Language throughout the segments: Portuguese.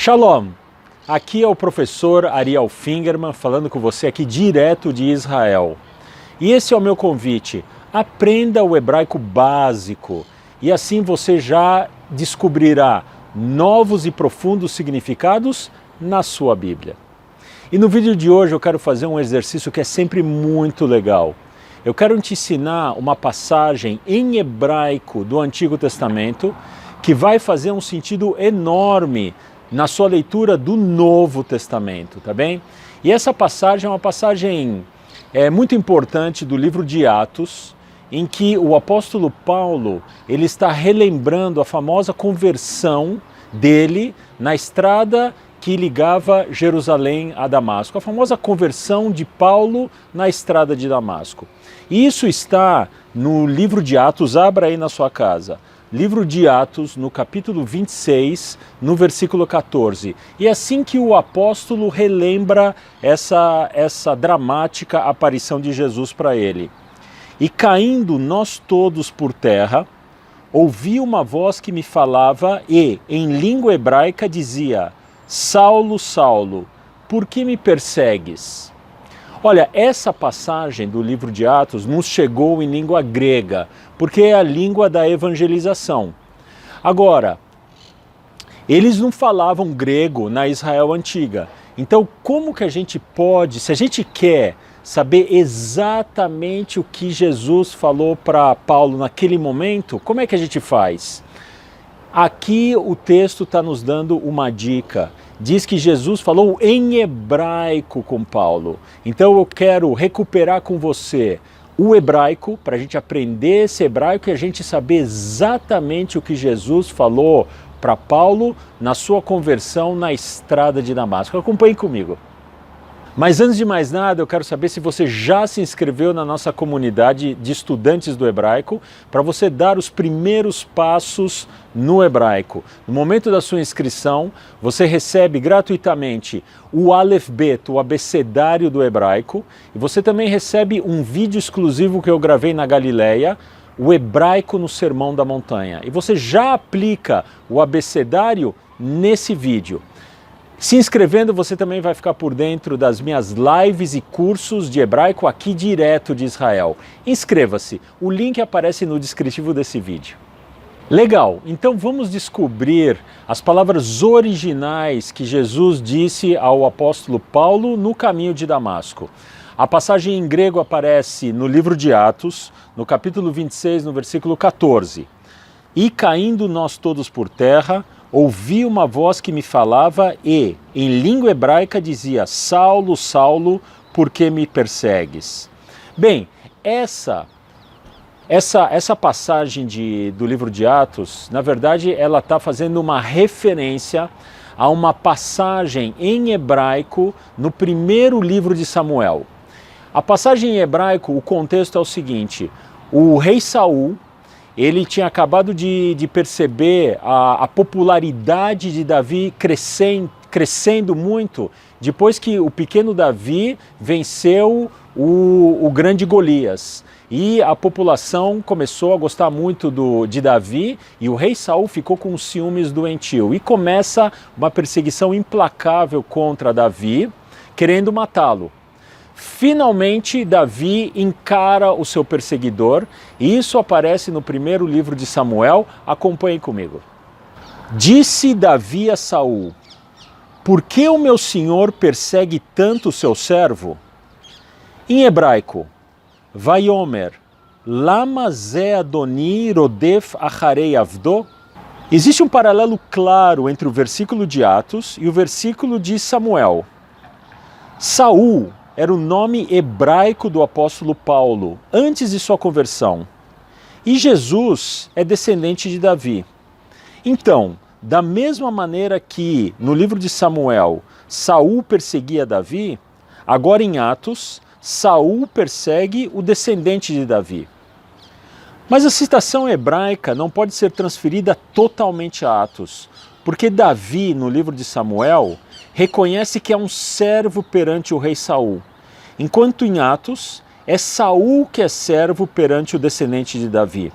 Shalom! Aqui é o professor Ariel Fingerman falando com você aqui direto de Israel. E esse é o meu convite. Aprenda o hebraico básico e assim você já descobrirá novos e profundos significados na sua Bíblia. E no vídeo de hoje eu quero fazer um exercício que é sempre muito legal. Eu quero te ensinar uma passagem em hebraico do Antigo Testamento que vai fazer um sentido enorme na sua leitura do Novo Testamento, tá bem? E essa passagem é uma passagem muito importante do livro de Atos, em que o apóstolo Paulo ele está relembrando a famosa conversão dele na estrada que ligava Jerusalém a Damasco, a famosa conversão de Paulo na estrada de Damasco. E isso está no livro de Atos, abra aí na sua casa. Livro de Atos, no capítulo 26, no versículo 14. E é assim que o apóstolo relembra essa dramática aparição de Jesus para ele. E caindo nós todos por terra, ouvi uma voz que me falava e, em língua hebraica, dizia: Saulo, Saulo, por que me persegues? Olha, essa passagem do livro de Atos nos chegou em língua grega, porque é a língua da evangelização. Agora, eles não falavam grego na Israel antiga. Então, como que a gente pode, se a gente quer saber exatamente o que Jesus falou para Paulo naquele momento, como é que a gente faz? Aqui o texto está nos dando uma dica. Diz que Jesus falou em hebraico com Paulo. Então eu quero recuperar com você o hebraico, para a gente aprender esse hebraico e a gente saber exatamente o que Jesus falou para Paulo na sua conversão na estrada de Damasco. Acompanhe comigo. Mas antes de mais nada, eu quero saber se você já se inscreveu na nossa comunidade de estudantes do hebraico, para você dar os primeiros passos no hebraico. No momento da sua inscrição, você recebe gratuitamente o Aleph Bet, o abecedário do hebraico, e você também recebe um vídeo exclusivo que eu gravei na Galileia, o hebraico no Sermão da Montanha. E você já aplica o abecedário nesse vídeo. Se inscrevendo, você também vai ficar por dentro das minhas lives e cursos de hebraico aqui direto de Israel. Inscreva-se, o link aparece no descritivo desse vídeo. Legal, então vamos descobrir as palavras originais que Jesus disse ao apóstolo Paulo no caminho de Damasco. A passagem em grego aparece no livro de Atos, no capítulo 26, no versículo 14. E caindo nós todos por terra, ouvi uma voz que me falava e, em língua hebraica, dizia: Saulo, Saulo, por que me persegues? Bem, essa passagem do livro de Atos, na verdade, ela está fazendo uma referência a uma passagem em hebraico no primeiro livro de Samuel. A passagem em hebraico, o contexto é o seguinte: o rei Saul, ele tinha acabado de perceber a popularidade de Davi crescendo muito depois que o pequeno Davi venceu o grande Golias. E a população começou a gostar muito de Davi e o rei Saul ficou com ciúmes doentio. E começa uma perseguição implacável contra Davi, querendo matá-lo. Finalmente, Davi encara o seu perseguidor, e isso aparece no primeiro livro de Samuel. Acompanhe comigo. Disse Davi a Saul: por que o meu senhor persegue tanto o seu servo? Em hebraico, Vaiomer, lama ze Adoni rodef acharei avdo? Existe um paralelo claro entre o versículo de Atos e o versículo de Samuel. Saul era o nome hebraico do apóstolo Paulo, antes de sua conversão. E Jesus é descendente de Davi. Então, da mesma maneira que no livro de Samuel, Saul perseguia Davi, agora em Atos, Saul persegue o descendente de Davi. Mas a citação hebraica não pode ser transferida totalmente a Atos, porque Davi, no livro de Samuel, reconhece que é um servo perante o rei Saul, enquanto em Atos é Saul que é servo perante o descendente de Davi.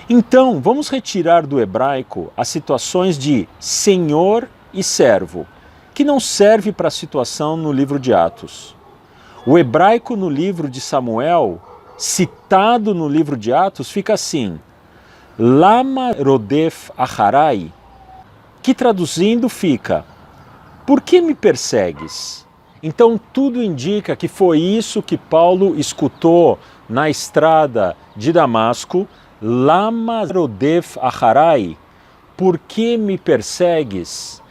Então, vamos retirar do hebraico as situações de senhor e servo, que não serve para a situação no livro de Atos. O hebraico no livro de Samuel, citado no livro de Atos, fica assim: Lama rodef acharai, que traduzindo fica: por que me persegues? Então tudo indica que foi isso que Paulo escutou na estrada de Damasco. Lama rodef acharai, por que me persegues?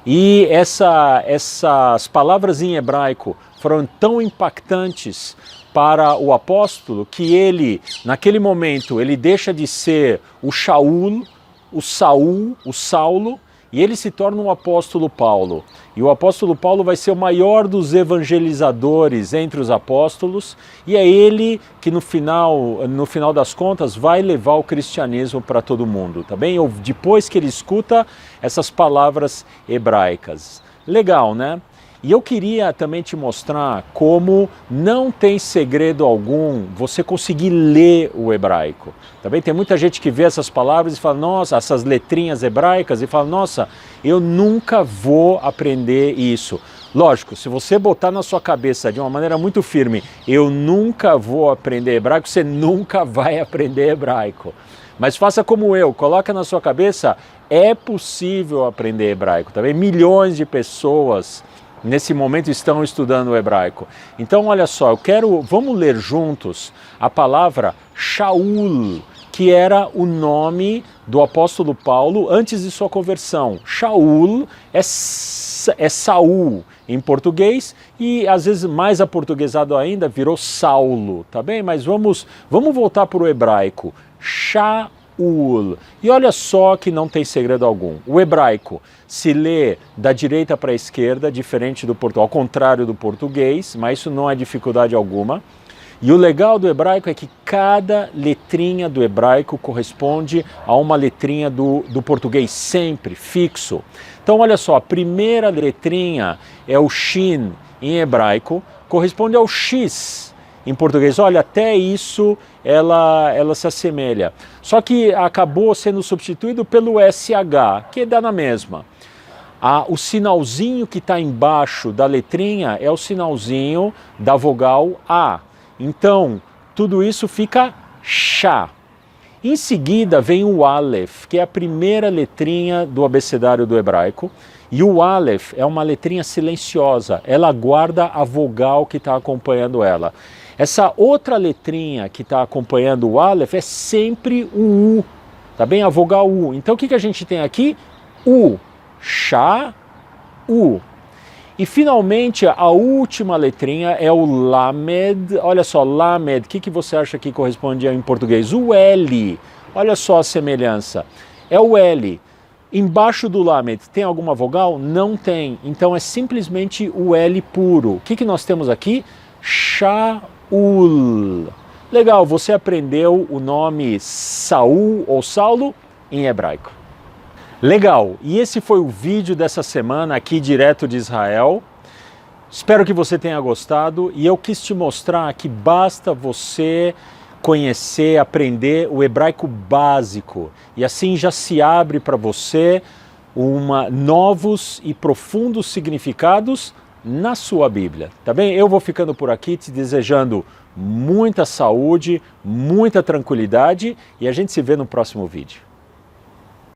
E essas palavras em hebraico foram tão impactantes para o apóstolo que ele, naquele momento, ele deixa de ser o Shaul, o Saulo, e ele se torna um apóstolo Paulo. E o apóstolo Paulo vai ser o maior dos evangelizadores entre os apóstolos, e é ele que no final das contas vai levar o cristianismo para todo mundo, tá bem? Depois que ele escuta essas palavras hebraicas. Legal, né? E eu queria também te mostrar como não tem segredo algum você conseguir ler o hebraico. Também tem muita gente que vê essas palavras e fala, nossa, essas letrinhas hebraicas, e fala, nossa, eu nunca vou aprender isso. Lógico, se você botar na sua cabeça de uma maneira muito firme, eu nunca vou aprender hebraico, você nunca vai aprender hebraico. Mas faça como eu, coloca na sua cabeça, é possível aprender hebraico. Também milhões de pessoas nesse momento estão estudando o hebraico. Então, olha só, vamos ler juntos a palavra Shaul, que era o nome do apóstolo Paulo antes de sua conversão. Shaul é Saul em português e às vezes mais aportuguesado ainda virou Saulo, tá bem? Mas vamos voltar para o hebraico. Shaul. E olha só que não tem segredo algum. O hebraico se lê da direita para a esquerda, diferente do português, ao contrário do português, mas isso não é dificuldade alguma. E o legal do hebraico é que cada letrinha do hebraico corresponde a uma letrinha do português, sempre, fixo. Então olha só, a primeira letrinha é o Shin em hebraico, corresponde ao X em português. Olha, até isso ela se assemelha. Só que acabou sendo substituído pelo SH, que dá na mesma. O sinalzinho que está embaixo da letrinha é o sinalzinho da vogal A. Então, tudo isso fica Shá. Em seguida vem o Aleph, que é a primeira letrinha do abecedário do hebraico. E o Aleph é uma letrinha silenciosa, ela guarda a vogal que está acompanhando ela. Essa outra letrinha que está acompanhando o Aleph é sempre o U, tá bem? A vogal U. Então o que a gente tem aqui? U, Shá, U. E finalmente a última letrinha é o Lamed. Olha só, Lamed, o que você acha que corresponde em português? O L. Olha só a semelhança. É o L. Embaixo do Lamed tem alguma vogal? Não tem. Então é simplesmente o L puro. O que nós temos aqui? Shaul. Legal, você aprendeu o nome Saul ou Saulo em hebraico. Legal, e esse foi o vídeo dessa semana aqui direto de Israel. Espero que você tenha gostado e eu quis te mostrar que basta você conhecer, aprender o hebraico básico e assim já se abre para você novos e profundos significados na sua Bíblia, tá bem? Eu vou ficando por aqui te desejando muita saúde, muita tranquilidade e a gente se vê no próximo vídeo.